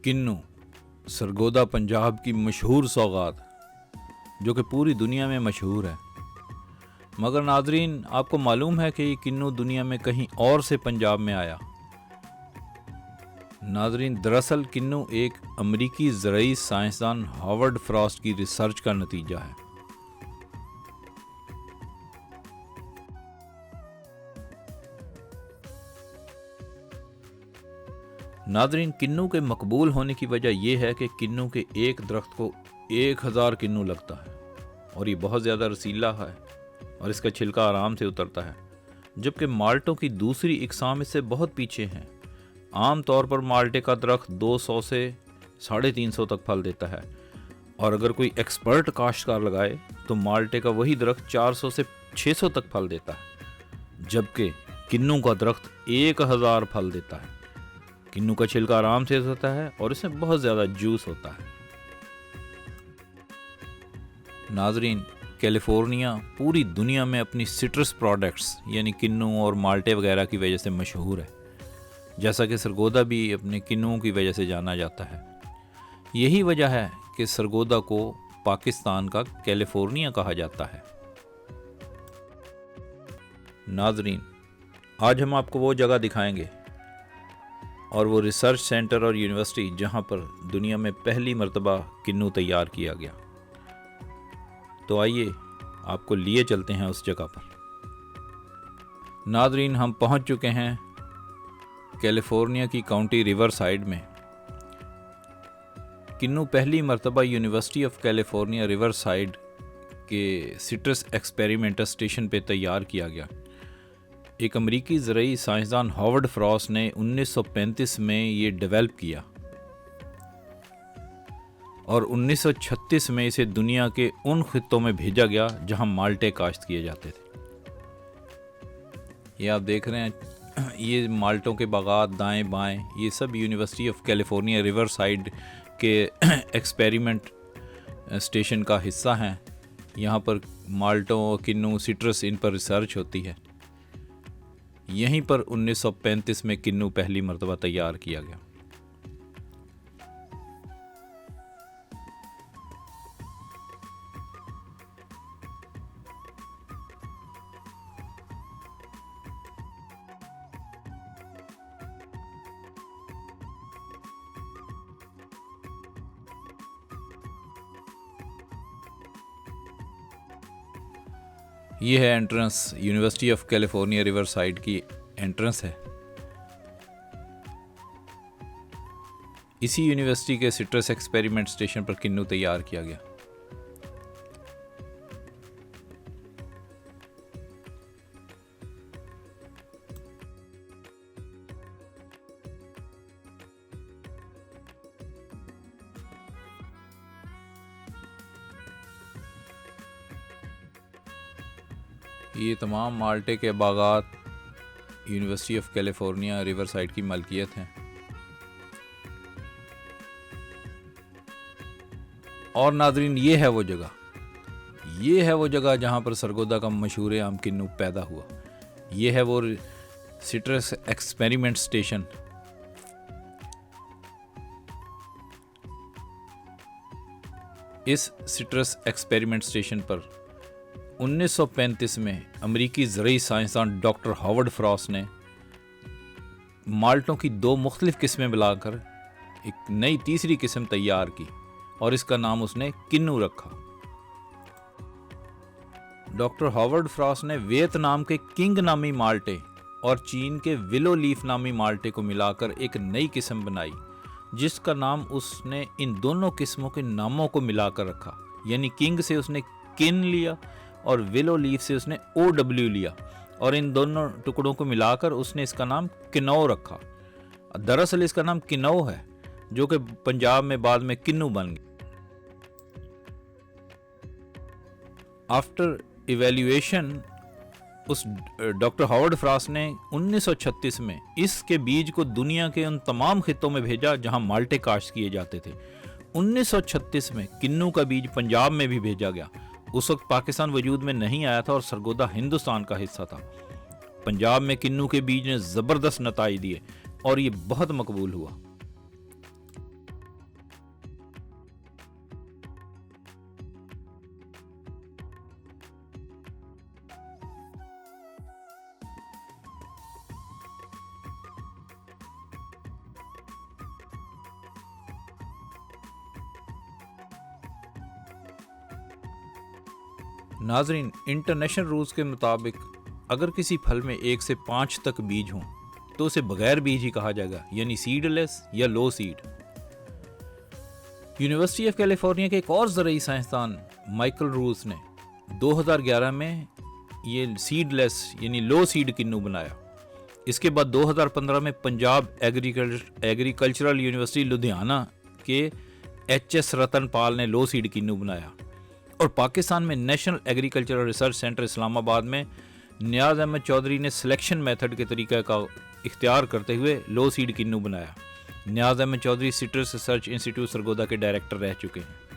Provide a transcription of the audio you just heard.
किन्नू सरगोदा पंजाब की मशहूर सौगात जो कि पूरी दुनिया में मशहूर है। मगर नाजरीन, आपको मालूम है कि ये किन्नू दुनिया में कहीं और से पंजाब में आया। नाजरीन, दरअसल किन्नू एक अमरीकी ज़रई साइंसदान हावर्ड फ्रॉस्ट की रिसर्च का नतीजा है। नाजरीन, किन्नू के मकबूल होने की वजह यह है कि किन्नू के एक दरख्त को 1000 किन्नू लगता है और ये बहुत ज़्यादा रसीला है और इसका छिलका आराम से उतरता है, जबकि माल्टों की दूसरी इकसाम इससे बहुत पीछे हैं। आम तौर पर माल्टे का दरख्त 200 से 350 तक फल देता है और अगर कोई एक्सपर्ट काश्तकार लगाए तो माल्टे का वही दरख्त 400 से 600 तक फल देता है, जबकि किन्नू का दरख्त 1000 फल देता है। किन्नू का छिलका आराम से होता है और इसमें बहुत ज़्यादा जूस होता है। नाजरीन, कैलिफोर्निया पूरी दुनिया में अपनी सिट्रस प्रोडक्ट्स यानी किन्नू और माल्टे वगैरह की वजह से मशहूर है, जैसा कि सरगोदा भी अपने किन्नुओं की वजह से जाना जाता है। यही वजह है कि सरगोदा को पाकिस्तान का कैलिफोर्निया कहा जाता है। नाजरीन, आज हम आपको वो जगह दिखाएंगे और वो रिसर्च सेंटर और यूनिवर्सिटी जहाँ पर दुनिया में पहली मर्तबा किन्नू तैयार किया गया। तो आइए आपको लिए चलते हैं उस जगह पर। नाजरीन, हम पहुँच चुके हैं कैलिफोर्निया की काउंटी रिवर साइड में। किन्नू पहली मर्तबा university of California river side के सिट्रस एक्सपेरिमेंटल स्टेशन पे तैयार किया गया। एक अमरीकी ज़रई साइंसदान हावर्ड फ्रॉस्ट ने 1935 में ये डेवलप किया और 1936 में इसे दुनिया के उन खित्तों में भेजा गया जहां माल्टे काश्त किए जाते थे। ये आप देख रहे हैं, ये माल्टों के बागात दाएं बाएं, ये सब university of California river side के एक्सपेरिमेंट स्टेशन का हिस्सा हैं। यहाँ पर माल्टों, किन्नू, सिट्रस, इन पर रिसर्च होती है। यहीं पर 1935 में किन्नू पहली मर्तबा तैयार किया गया। ये है entrance, university of California Riverside की एंट्रेंस है। इसी यूनिवर्सिटी के सिट्रस एक्सपेरिमेंट स्टेशन पर किन्नू तैयार किया गया। ये तमाम माल्टे के बागात university of California Riverside की मलकियत हैं। और नाजरीन, ये है वो जगह जहाँ पर सरगोदा का मशहूर आम किन्नू पैदा हुआ। ये है वो सिट्रस एक्सपेरिमेंट स्टेशन। इस सिट्रस एक्सपेरिमेंट स्टेशन पर 1935 में अमरीकी ज़रई साइंसदान डॉक्टर हावर्ड फ्रॉस्ट ने माल्टों की 2 मुख्तलिफ किस्में मिलाकर एक नई तीसरी किस्म तैयार की और इसका नाम उसने किन्नू रखा। डॉक्टर हावर्ड फ्रॉस्ट ने वियतनाम के किंग नामी माल्टे और चीन के विलो लीफ नामी माल्टे को मिलाकर एक नई किस्म बनाई, जिसका नाम उसने इन दोनों किस्मों के नामों को मिलाकर रखा। यानी किंग से उसने किन लिया और विलो लीफ से उसने OW लिया और इन दोनों टुकड़ों को मिलाकर उसने इसका नाम किन्नौ रखा। दरअसल इसका नाम किन्नौ है, जो कि पंजाब में बाद में किन्नू बन गया। आफ्टर इवैल्यूएशन उस डॉक्टर हावर्ड फ्रॉस्ट ने 1936 में इसके बीज को दुनिया के उन तमाम खित्तों में भेजा जहां माल्टे काश्त किए जाते थे। 1936 में किन्नू का बीज पंजाब में भी भेजा गया। उस वक्त पाकिस्तान वजूद में नहीं आया था और सरगोदा हिंदुस्तान का हिस्सा था। पंजाब में किन्नू के बीज ने ज़बरदस्त नताइज दिए और ये बहुत मकबूल हुआ। नाजरीन, इंटरनेशनल रूल्स के मुताबिक अगर किसी फल में 1 से 5 तक बीज हों तो उसे बगैर बीज ही कहा जाएगा, यानी सीडलेस या लो सीड। यूनिवर्सिटी ऑफ कैलिफोर्निया के एक और ज़रूरी साइंसदान माइकल रूस ने 2011 में ये सीडलेस यानी लो सीड किन्नू बनाया। इसके बाद 2015 में पंजाब एग्रीकल्चरल यूनिवर्सिटी लुधियाना के HS रतनपाल ने लो सीड किन्नू बनाया, और पाकिस्तान में national agricultural research centre Islamabad में नियाज अहमद चौधरी ने सिलेक्शन मेथड के तरीका का इख्तियार करते हुए लो सीड किन्नू बनाया। Niaz Ahmad Chaudhry citrus research institute Sargodha के डायरेक्टर रह चुके हैं।